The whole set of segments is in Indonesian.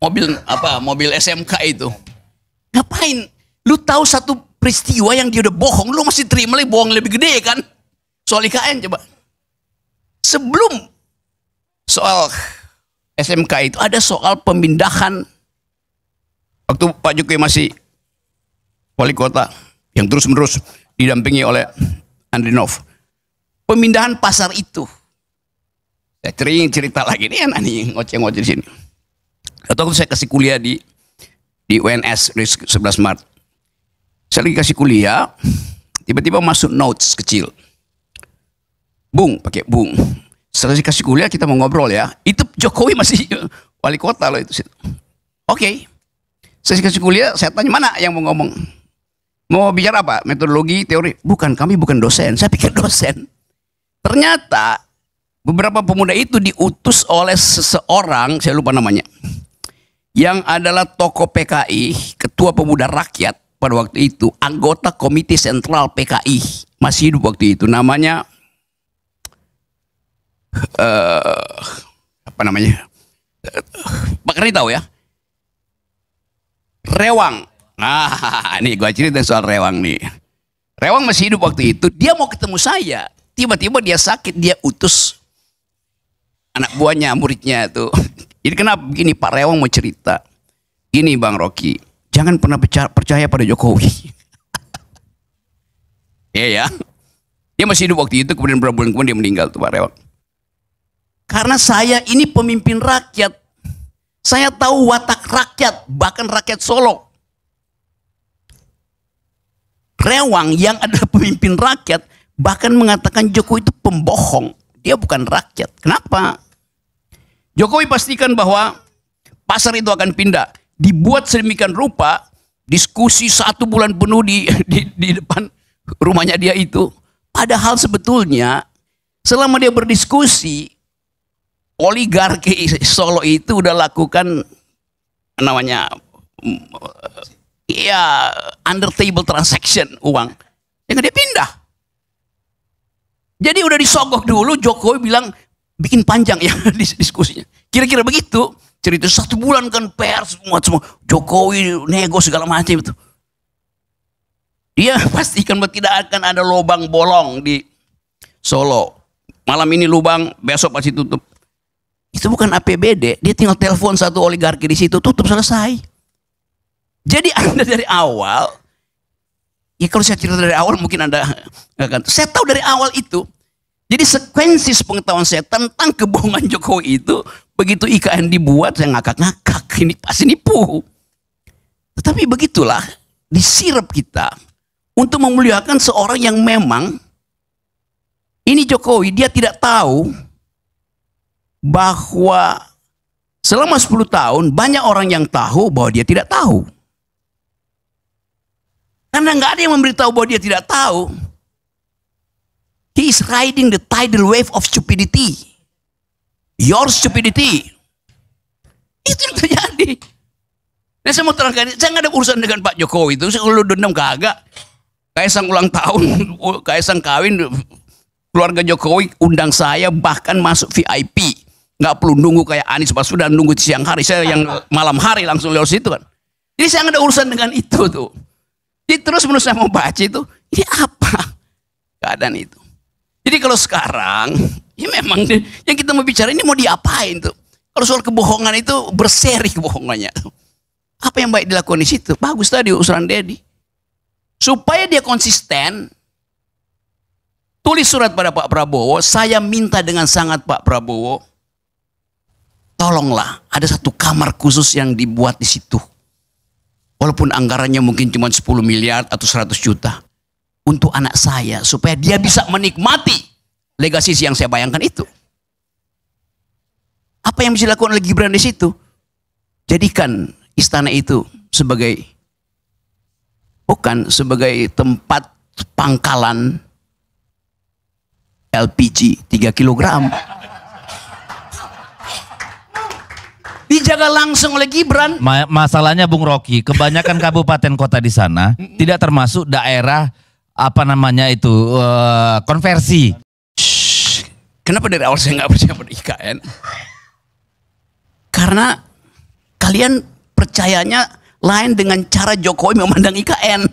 mobil SMK itu. Ngapain? Lu tahu satu peristiwa yang dia udah bohong, lu masih terima lagi bohong lebih gede kan? Soal IKN coba. Sebelum soal SMK itu ada soal pemindahan waktu Pak Jokowi masih wali kota yang terus-menerus didampingi oleh Andrinov. Pemindahan pasar itu. Saya sering cerita lagi nih anak nih ngoceh-ngoceh di sini. Atau waktu saya kasih kuliah di UNS di 11 Maret. Saya lagi kasih kuliah, tiba-tiba masuk notes kecil. Bung, pakai Bung. Setelah saya kasih kuliah kita mau ngobrol ya. Itu Jokowi masih wali kota loh itu. Oke. Saya kasih kuliah, saya tanya mana yang mau ngomong. Mau bicara apa? Metodologi, teori? Bukan, kami bukan dosen. Saya pikir dosen. Ternyata beberapa pemuda itu diutus oleh seseorang, saya lupa namanya, yang adalah tokoh PKI, ketua pemuda rakyat pada waktu itu, anggota komite sentral PKI, masih hidup waktu itu, namanya apa namanya? Pak Kari tahu ya? Rewang. Nah, ini gua cerita soal Rewang nih. Rewang masih hidup waktu itu, dia mau ketemu saya. Tiba-tiba dia sakit, dia utus anak buahnya, muridnya tuh. Jadi kenapa begini, Pak Rewang mau cerita. Ini Bang Rocky, jangan pernah percaya pada Jokowi. Ya. Dia masih hidup waktu itu, kemudian beberapa bulan kemudian dia meninggal tuh Pak Rewang. Karena saya ini pemimpin rakyat. Saya tahu watak rakyat, bahkan rakyat Solo. Rewang yang adalah pemimpin rakyat bahkan mengatakan Jokowi itu pembohong. Dia bukan rakyat. Kenapa? Jokowi pastikan bahwa pasar itu akan pindah. Dibuat sedemikian rupa, diskusi 1 bulan penuh di depan rumahnya dia itu. Padahal sebetulnya selama dia berdiskusi, oligarki Solo itu udah lakukan namanya ya under table transaction uang. Yang dia pindah. Jadi udah disogok dulu, Jokowi bilang bikin panjang ya diskusinya. Kira-kira begitu. Cerita 1 bulan kan pers semua Jokowi nego segala macam itu. Dia pastikan bahwa tidak akan ada lubang bolong di Solo. Malam ini lubang, besok pasti tutup. Itu bukan APBD, dia tinggal telepon satu oligarki di situ, tutup, selesai. Jadi Anda dari awal, ya kalau saya cerita dari awal mungkin Anda akan, saya tahu dari awal itu. Jadi sekuensi pengetahuan saya tentang kebohongan Jokowi itu, begitu IKN dibuat saya ngakak-ngakak, ini pasti nipu. Tetapi begitulah, disirap kita untuk memuliakan seorang yang memang, ini Jokowi, dia tidak tahu bahwa selama 10 tahun banyak orang yang tahu bahwa dia tidak tahu. Karena nggak ada yang memberitahu bahwa dia tidak tahu. He is riding the tidal wave of stupidity. Your stupidity. Itu yang terjadi. Nah, saya mau terangkan, saya nggak ada urusan dengan Pak Jokowi itu. Saya kalau dendam kagak. Kaisang ulang tahun, Kaisang kawin, keluarga Jokowi undang saya bahkan masuk VIP. Nggak perlu nunggu kayak Anies Baswedan nunggu siang hari. Saya yang malam hari langsung lewat situ kan. Jadi saya nggak ada urusan dengan itu tuh. Jadi terus menurut saya mau baca itu, ini apa keadaan itu. Jadi kalau sekarang, ya memang yang kita mau bicara ini mau diapain tuh. Kalau soal kebohongan itu berseri kebohongannya. Apa yang baik dilakukan di situ? Bagus tadi usulan Dedi. Supaya dia konsisten, tulis surat pada Pak Prabowo, saya minta dengan sangat Pak Prabowo, tolonglah ada satu kamar khusus yang dibuat di situ. Walaupun anggarannya mungkin cuma 10 miliar atau 100 juta. Untuk anak saya, supaya dia bisa menikmati legasi yang saya bayangkan itu. Apa yang bisa dilakukan oleh Gibran di situ? Jadikan istana itu sebagai, bukan sebagai tempat pangkalan LPG 3 kilogram. Dijaga langsung oleh Gibran. Masalahnya Bung Rocky, kebanyakan kabupaten kota di sana tidak termasuk daerah apa namanya itu konversi. Kenapa dari awal saya nggak percaya pada IKN? Karena kalian percayanya lain dengan cara Jokowi memandang IKN.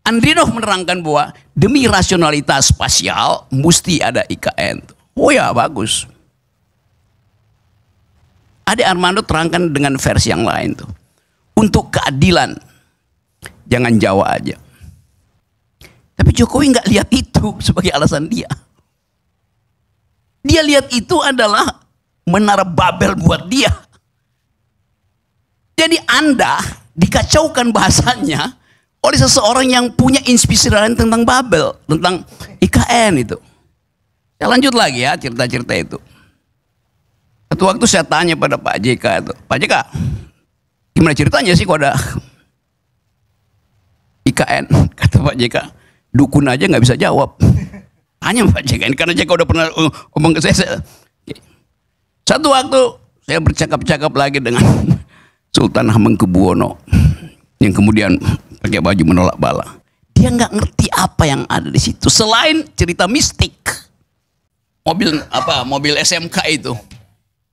Andrinov menerangkan bahwa demi rasionalitas spasial mesti ada IKN. Oh ya, bagus. Ade Armando terangkan dengan versi yang lain tuh. Untuk keadilan, jangan Jawa aja. Tapi Jokowi nggak lihat itu sebagai alasan dia. Dia lihat itu adalah menara Babel buat dia. Jadi Anda dikacaukan bahasanya oleh seseorang yang punya inspirasi lain tentang Babel, tentang IKN itu. Saya lanjut lagi ya cerita-cerita itu. Satu waktu saya tanya pada Pak JK itu, Pak JK, gimana ceritanya sih kok ada IKN? Kata Pak JK, dukun aja nggak bisa jawab. Hanya Pak JK, karena JK udah pernah ngomong ke saya. Satu waktu saya bercakap-cakap lagi dengan Sultan Hamengkubuwono yang kemudian pakai baju menolak bala. Dia nggak ngerti apa yang ada di situ selain cerita mistik. Mobil SMK itu.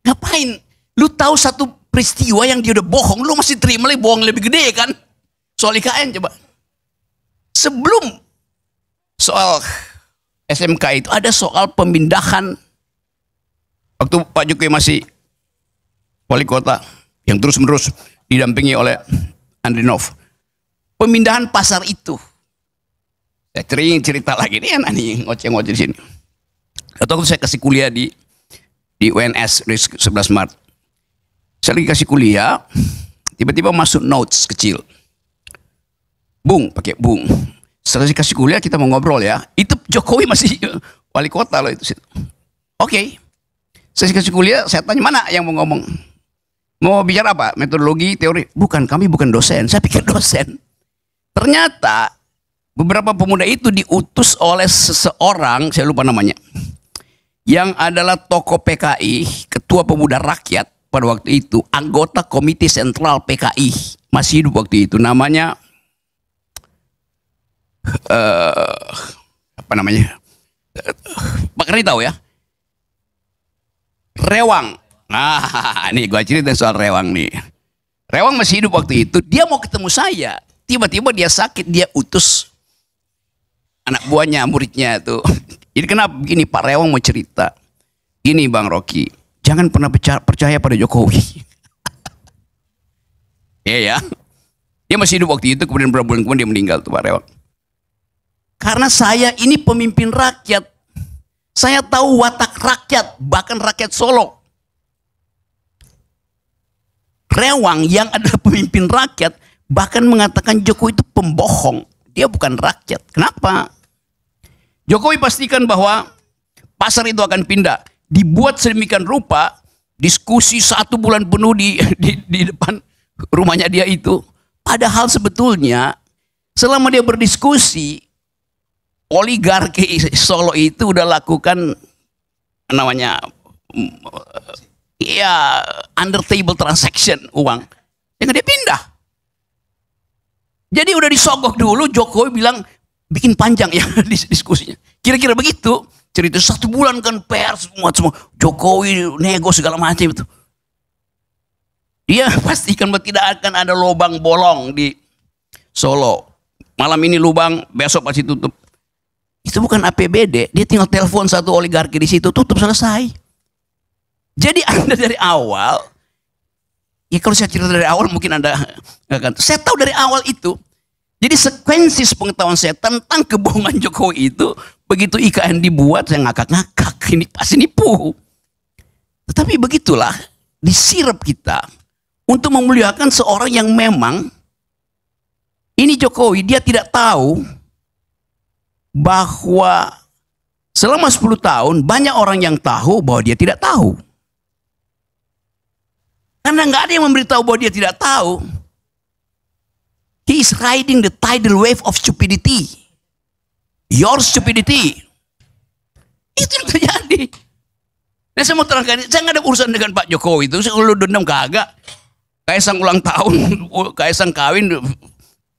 Ngapain? Lu tahu satu peristiwa yang dia udah bohong, lu masih terima lagi bohong lebih gede kan? Soal IKN coba. Sebelum soal SMK itu ada soal pemindahan waktu Pak Jokowi masih wali kota yang terus-menerus didampingi oleh Andrinov. Pemindahan pasar itu. Saya sering cerita lagi nih anak nih ngoceh-ngoceh di sini. Atau saya kasih kuliah di UNS 11 Maret. Saya lagi kasih kuliah, tiba-tiba masuk notes kecil. Bung, pakai Bung. Setelah kasih kuliah kita mau ngobrol ya. Itu Jokowi masih wali kota loh itu. Oke. Saya kasih kuliah, saya tanya mana yang mau ngomong. Mau bicara apa? Metodologi, teori? Bukan, kami bukan dosen. Saya pikir dosen. Ternyata beberapa pemuda itu diutus oleh seseorang, saya lupa namanya, yang adalah tokoh PKI, ketua pemuda rakyat pada waktu itu, anggota komite sentral PKI, masih hidup waktu itu, namanya apa namanya? Pak Karni tahu ya? Rewang. Nah, ini gua cerita soal Rewang nih. Rewang masih hidup waktu itu, dia mau ketemu saya. Tiba-tiba dia sakit, dia utus anak buahnya, muridnya tuh. Jadi kenapa begini, Pak Rewang mau cerita. Gini Bang Rocky, jangan pernah percaya pada Jokowi. Iya ya. Dia masih hidup waktu itu, kemudian beberapa bulan kemudian dia meninggal tuh Pak Rewang. Karena saya ini pemimpin rakyat. Saya tahu watak rakyat, bahkan rakyat Solo. Rewang yang adalah pemimpin rakyat bahkan mengatakan Jokowi itu pembohong. Dia bukan rakyat. Kenapa? Jokowi pastikan bahwa pasar itu akan pindah. Dibuat sedemikian rupa, diskusi 1 bulan penuh di depan rumahnya dia itu. Padahal sebetulnya selama dia berdiskusi, oligarki Solo itu udah lakukan namanya ya under table transaction uang. Yang dia pindah. Jadi udah disogok dulu, Jokowi bilang bikin panjang ya diskusinya. Kira-kira begitu. Cerita 1 bulan kan pers semua Jokowi nego segala macam itu. Dia pastikan bahwa tidak akan ada lubang bolong di Solo. Malam ini lubang, besok pasti tutup. Itu bukan APBD, dia tinggal telepon satu oligarki di situ, tutup, selesai. Jadi Anda dari awal, ya kalau saya cerita dari awal mungkin Anda nggak akan. Saya tahu dari awal itu. Jadi sekuensi pengetahuan saya tentang kebohongan Jokowi itu, begitu IKN dibuat saya ngakak-ngakak, ini pasti nipu. Tetapi begitulah disirap kita untuk memuliakan seorang yang memang ini Jokowi, dia tidak tahu bahwa selama 10 tahun banyak orang yang tahu bahwa dia tidak tahu. Karena nggak ada yang memberitahu bahwa dia tidak tahu. He is riding the tidal wave of stupidity. Your stupidity. Itu yang terjadi. Nah, saya mau terangkan, saya nggak ada urusan dengan Pak Jokowi itu. Saya lu dendam kagak. Kaisang ulang tahun, Kaisang kawin,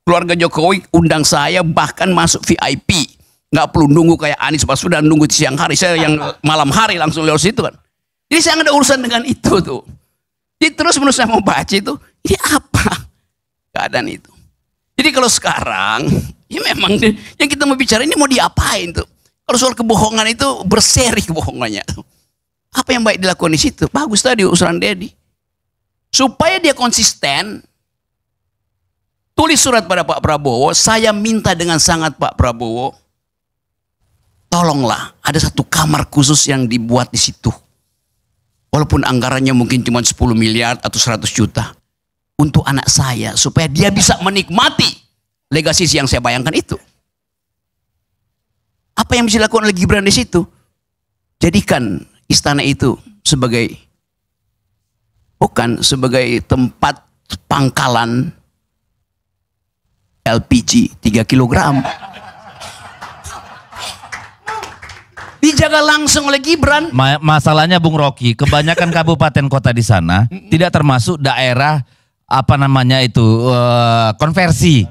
keluarga Jokowi undang saya bahkan masuk VIP. Nggak perlu nunggu kayak Anies Baswedan nunggu di siang hari. Saya yang malam hari langsung lewat situ kan. Jadi saya nggak ada urusan dengan itu tuh. Jadi terus menurut saya mau baca itu, ini apa keadaan itu. Jadi kalau sekarang, ya memang yang kita mau bicara ini mau diapain tuh. Kalau soal kebohongan itu berseri kebohongannya. Apa yang baik dilakukan di situ? Bagus tadi usulan Dedi. Supaya dia konsisten, tulis surat pada Pak Prabowo, saya minta dengan sangat Pak Prabowo, tolonglah ada satu kamar khusus yang dibuat di situ. Walaupun anggarannya mungkin cuma 10 miliar atau 100 juta. Untuk anak saya, supaya dia bisa menikmati legasi yang saya bayangkan itu. Apa yang bisa dilakukan oleh Gibran di situ? Jadikan istana itu sebagai, bukan sebagai tempat pangkalan LPG 3 kilogram. Dijaga langsung oleh Gibran. Masalahnya Bung Rocky, kebanyakan kabupaten kota di sana tidak termasuk daerah apa namanya itu konversi.